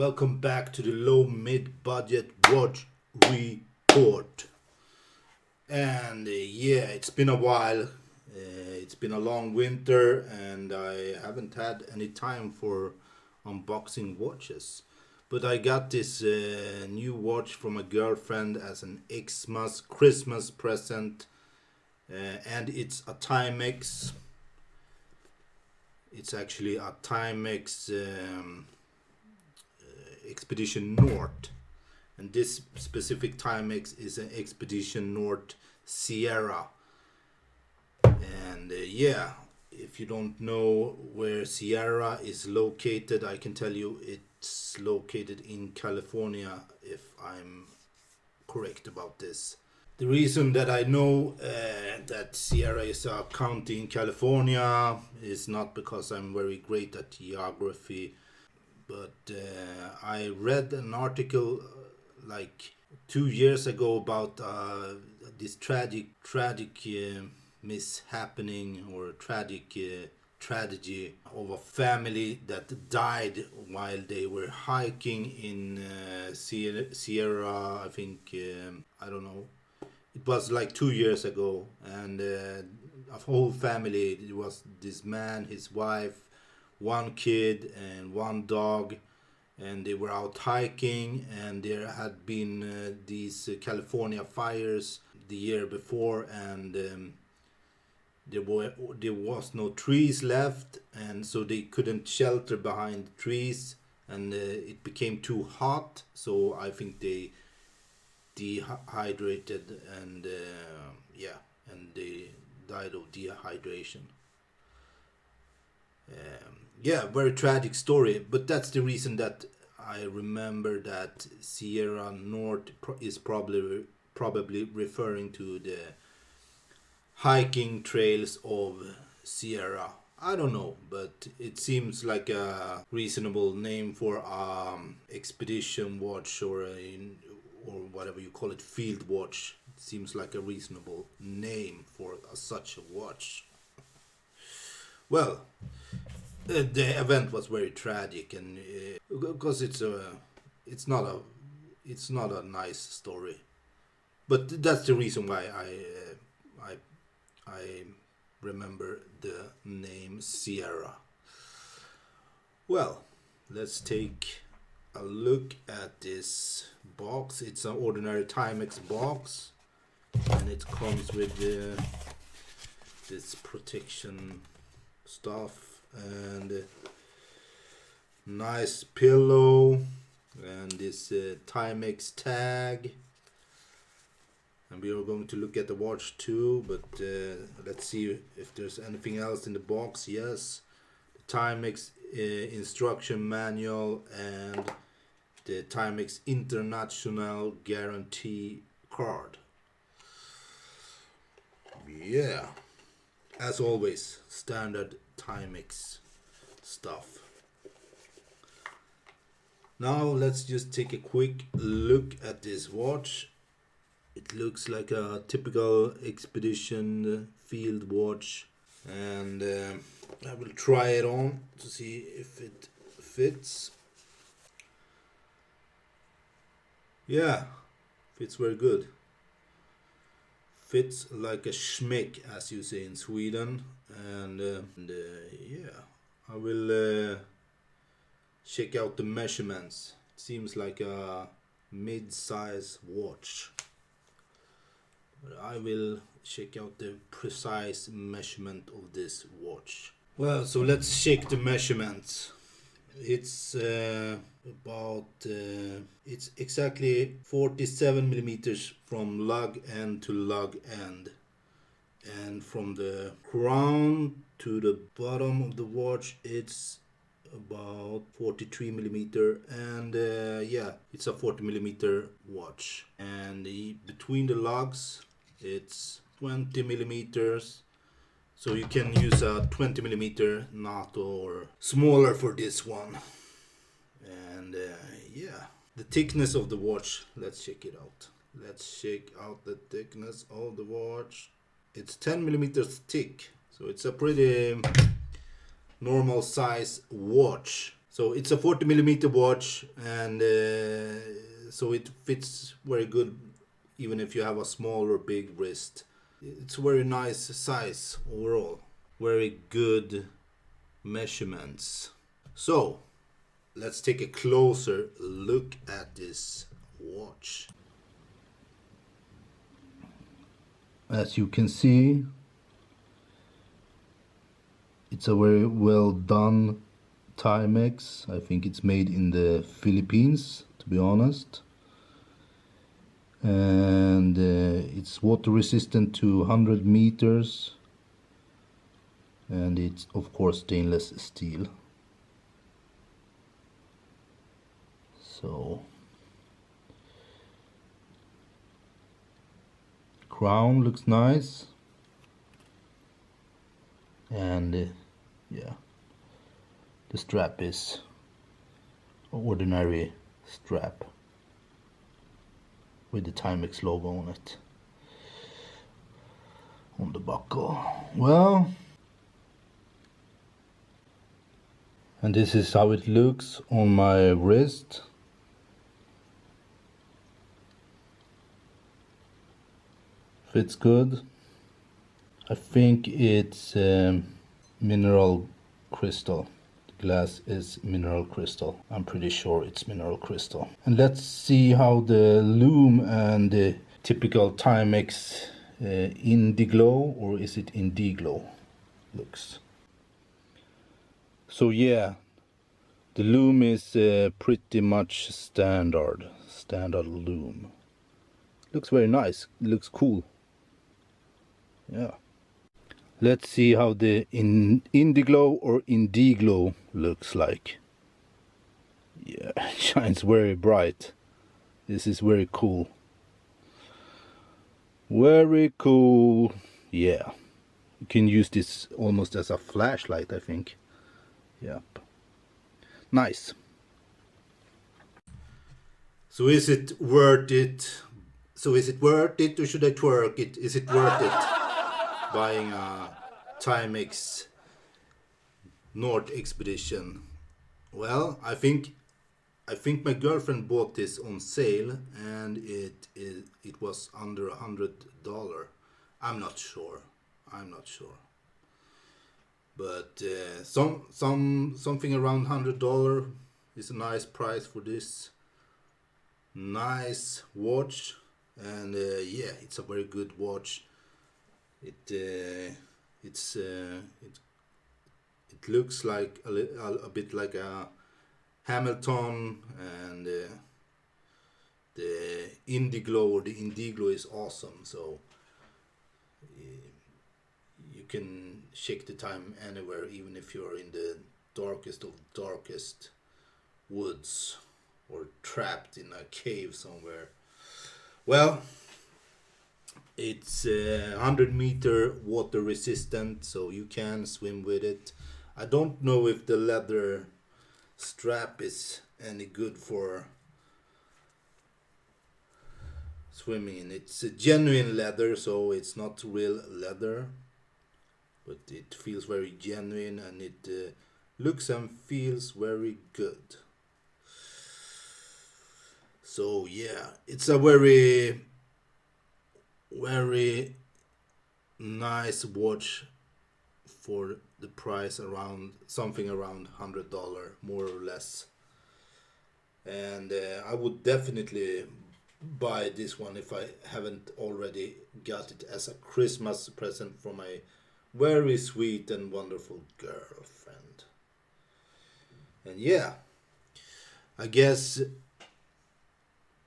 Welcome back to the low mid budget watch report. And yeah, it's been a while. It's been a long winter, and I haven't had any time for unboxing watches. But I got this new watch from a girlfriend as an Xmas Christmas present, and it's a Timex. It's actually a Timex Expedition North, and this specific Timex is an Expedition North Sierra. And yeah, if you don't know where Sierra is located, I can tell you it's located in California, if I'm correct about this. The reason that I know that Sierra is a county in California is not because I'm very great at geography, but I read an article like 2 years ago about this tragic mishappening or tragic tragedy of a family that died while they were hiking in Sierra. I think I don't know. It was like 2 years ago, and a whole family. It was this man, his wife, one kid, and one dog, and they were out hiking. And there had been these California fires the year before, and there was no trees left, and so they couldn't shelter behind the trees, and it became too hot. So I think they dehydrated, and and they died of dehydration. Yeah, very tragic story, but that's the reason that I remember that Sierra North is probably referring to the hiking trails of Sierra. I don't know, but it seems like a reasonable name for expedition watch, or whatever you call it, field watch. It seems like a reasonable name for such a watch. Well, the event was very tragic, and because it's not a nice story, but that's the reason why I remember the name Sierra. Well, let's take a look at this box. It's an ordinary Timex box, and it comes with this protection stuff, and nice pillow, and this Timex tag. And we are going to look at the watch too, but let's see if there's anything else in the box. Yes, the Timex instruction manual and the Timex International Guarantee card. Yeah, as always, standard Timex stuff. Now let's just take a quick look at this watch. It looks like a typical expedition field watch, and I will try it on to see if it fits. Yeah, fits very good. Fits like a schmick, as you say in Sweden, and yeah, I will check out the measurements. It seems like a mid-size watch. But I will check out the precise measurement of this watch. Well, so let's check the measurements. It's it's exactly 47 millimeters from lug end to lug end, and from the crown to the bottom of the watch it's about 43 millimeter, and yeah, it's a 40 millimeter watch. And between the lugs it's 20 millimeters, so you can use a 20 millimeter knot or smaller for this one. And yeah, the thickness of the watch, let's check it out. Let's check out the thickness of the watch. It's 10 millimeters thick, so it's a pretty normal size watch. So it's a 40 millimeter watch, and so it fits very good even if you have a small or big wrist. It's a very nice size overall. Very good measurements. So let's take a closer look at this watch. As you can see, it's a very well done Timex. I think it's made in the Philippines, to be honest. And it's water resistant to 100 meters. And it's of course stainless steel. So crown looks nice. And yeah, the strap is ordinary strap with the Timex logo on it, on the buckle. Well, and this is how it looks on my wrist. Fits good. I think it's mineral crystal. The glass is mineral crystal. I'm pretty sure it's mineral crystal. And let's see how the lume and the typical Timex Indiglow, or is it Indiglow, looks. So yeah, the lume is pretty much standard lume. Looks very nice. Looks cool. Yeah. Let's see how the Indiglow or Indiglow looks like. Yeah, it shines very bright. This is very cool. Very cool. Yeah. You can use this almost as a flashlight, I think. Yep. Nice. So is it worth it? So is it worth it, or should I twerk it? Is it worth it buying a Timex North Expedition? Well, I think my girlfriend bought this on sale, and it was under $100. I'm not sure. But something around $100 is a nice price for this nice watch. And yeah, it's a very good watch. It looks like a bit like a Hamilton, and the Indiglow or the Indiglow is awesome. So you can check the time anywhere, even if you're in the darkest of darkest woods or trapped in a cave somewhere. Well, it's 100-meter water resistant, so you can swim with it. I don't know if the leather strap is any good for swimming in. It's a genuine leather, so it's not real leather, but it feels very genuine, and it looks and feels very good. So yeah, it's a very nice watch for the price, around something around $100, more or less. And I would definitely buy this one if I haven't already got it as a Christmas present for my very sweet and wonderful girlfriend. And yeah, I guess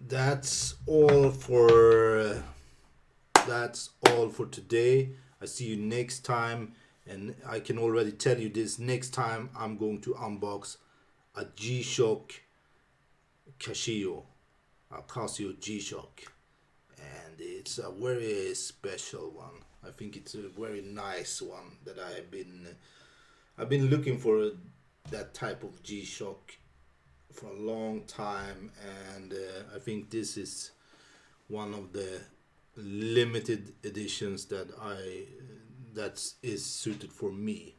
that's all for today. I see you next time, and I can already tell you this: next time I'm going to unbox a G-Shock Casio, a Casio G-Shock, and it's a very special one. I think it's a very nice one that I've been looking for that type of G-Shock for a long time, and I think this is one of the limited editions that is suited for me.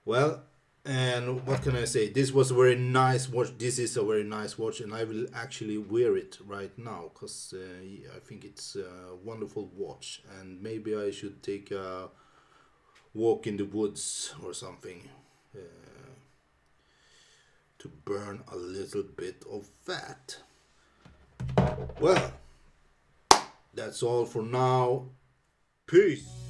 Well, And what can I say? This was a very nice watch. This is a very nice watch, and I will actually wear it right now because I think it's a wonderful watch. And maybe I should take a walk in the woods or something uh, to burn a little bit of fat. Well, that's all for now. Peace.